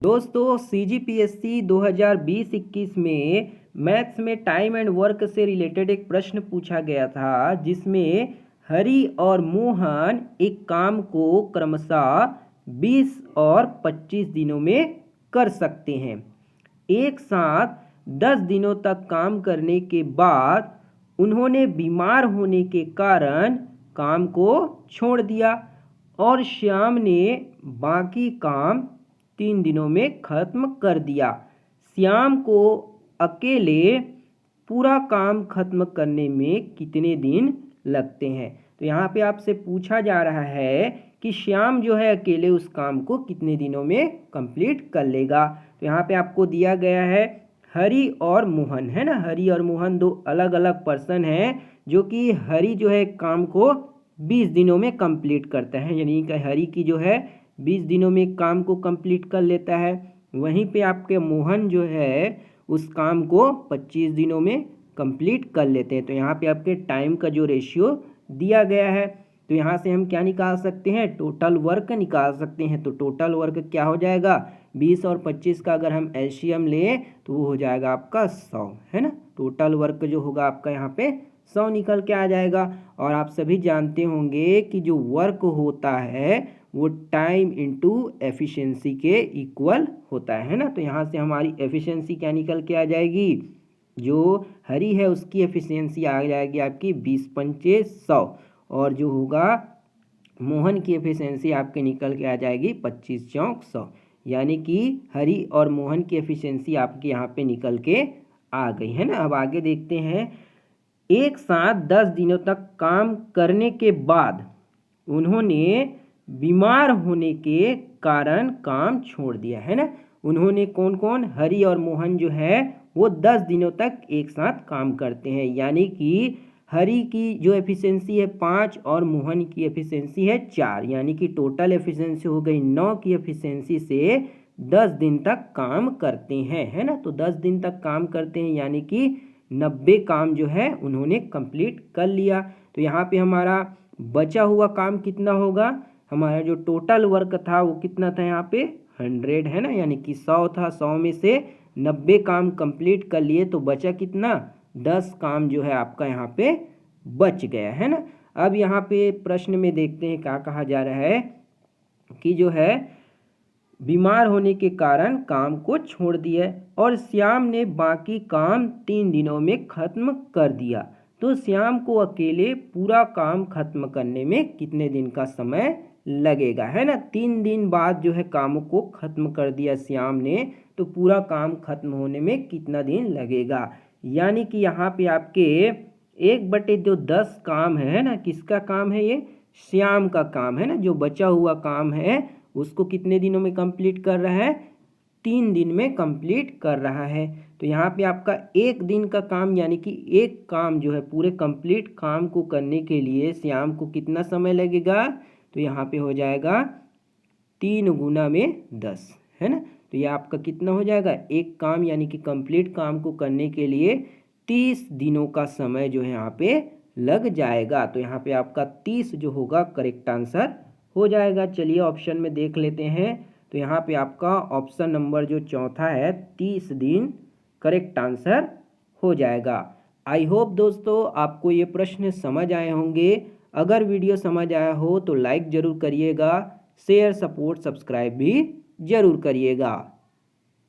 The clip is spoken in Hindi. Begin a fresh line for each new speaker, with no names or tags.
दोस्तों CGPSC 2020-21 में मैथ्स में टाइम एंड वर्क से रिलेटेड एक प्रश्न पूछा गया था जिसमें हरि और मोहन एक काम को क्रमशः 20 और 25 दिनों में कर सकते हैं। एक साथ 10 दिनों तक काम करने के बाद उन्होंने बीमार होने के कारण काम को छोड़ दिया और श्याम ने बाकी काम 3 दिनों में खत्म कर दिया। श्याम को अकेले पूरा काम खत्म करने में कितने दिन लगते हैं? तो यहाँ पे आपसे पूछा जा रहा है कि श्याम जो है अकेले उस काम को कितने दिनों में कंप्लीट कर लेगा। तो यहाँ पे आपको दिया गया है हरि और मोहन, है ना। हरि और मोहन दो अलग अलग पर्सन हैं, जो कि हरि जो है काम को 20 दिनों में कंप्लीट करता है, यानी कि हरि की जो है 20 दिनों में काम को कंप्लीट कर लेता है। वहीं पे आपके मोहन जो है उस काम को 25 दिनों में कंप्लीट कर लेते हैं। तो यहाँ पे आपके टाइम का जो रेशियो दिया गया है, तो यहाँ से हम क्या निकाल सकते हैं? टोटल वर्क निकाल सकते हैं। तो टोटल वर्क क्या हो जाएगा? 20 और 25 का अगर हम एलसीएम लें तो वो हो जाएगा आपका 100, है ना। टोटल वर्क जो होगा आपका यहाँ पे 100 निकल के आ जाएगा। और आप सभी जानते होंगे कि जो वर्क होता है वो टाइम इनटू एफिशिएंसी के इक्वल होता है ना। तो यहाँ से हमारी एफिशिएंसी क्या निकल के आ जाएगी? जो हरी है उसकी एफिशिएंसी आ जाएगी आपकी 20 पंचे 100, और जो होगा मोहन की एफिशिएंसी आपके निकल के आ जाएगी 25 चौक 100, यानी कि हरी और मोहन की एफिशिएंसी आपके यहाँ पे निकल के आ गई, है ना। अब आगे देखते हैं। एक साथ 10 दिनों तक काम करने के बाद उन्होंने बीमार होने के कारण काम छोड़ दिया, है ना। उन्होंने कौन कौन? हरि और मोहन जो है वो 10 दिनों तक एक साथ काम करते हैं, यानी कि हरि की जो एफिशिएंसी है 5 और मोहन की एफिशिएंसी है 4, यानी कि टोटल एफिशिएंसी हो गई 9 की एफिशिएंसी से 10 दिन तक काम करते हैं, है ना। तो 10 दिन तक काम करते हैं यानी कि 90 काम जो है उन्होंने कंप्लीट कर लिया। तो यहाँ पे हमारा बचा हुआ काम कितना होगा? हमारा जो टोटल वर्क था वो कितना था यहाँ पे? 100, है ना, यानी कि 100 था। 100 में से 90 काम कंप्लीट कर लिए तो बचा कितना? 10 काम जो है आपका यहाँ पे बच गया, है ना। अब यहाँ पे प्रश्न में देखते हैं क्या कहा जा रहा है कि जो है बीमार होने के कारण काम को छोड़ दिया और श्याम ने बाकी काम 3 दिनों में खत्म कर दिया। तो श्याम को अकेले पूरा काम खत्म करने में कितने दिन का समय लगेगा, है ना। 3 दिन बाद जो है काम को खत्म कर दिया श्याम ने, तो पूरा काम खत्म होने में कितना दिन लगेगा? यानी कि यहाँ पे आपके 1/10 काम है ना, किसका काम है? ये श्याम का काम है ना। जो बचा हुआ काम है उसको कितने दिनों में कंप्लीट कर रहा है? 3 दिन में कंप्लीट कर रहा है। तो यहाँ पे आपका 1 दिन का काम, यानी कि एक काम जो है पूरे कंप्लीट काम को करने के लिए श्याम को कितना समय लगेगा? तो यहाँ पे हो जाएगा 3 गुना में 10, है ना। तो ये आपका कितना हो जाएगा? एक काम यानी कि कंप्लीट काम को करने के लिए 30 दिनों का समय जो है यहाँ पे लग जाएगा। तो यहाँ पे आपका 30 जो होगा करेक्ट आंसर हो जाएगा। चलिए ऑप्शन में देख लेते हैं। तो यहाँ पे आपका ऑप्शन नंबर जो चौथा है 30 दिन करेक्ट आंसर हो जाएगा। आई होप दोस्तों आपको ये प्रश्न समझ आए होंगे। अगर वीडियो समझ आया हो तो लाइक ज़रूर करिएगा, शेयर, सपोर्ट, सब्सक्राइब भी ज़रूर करिएगा।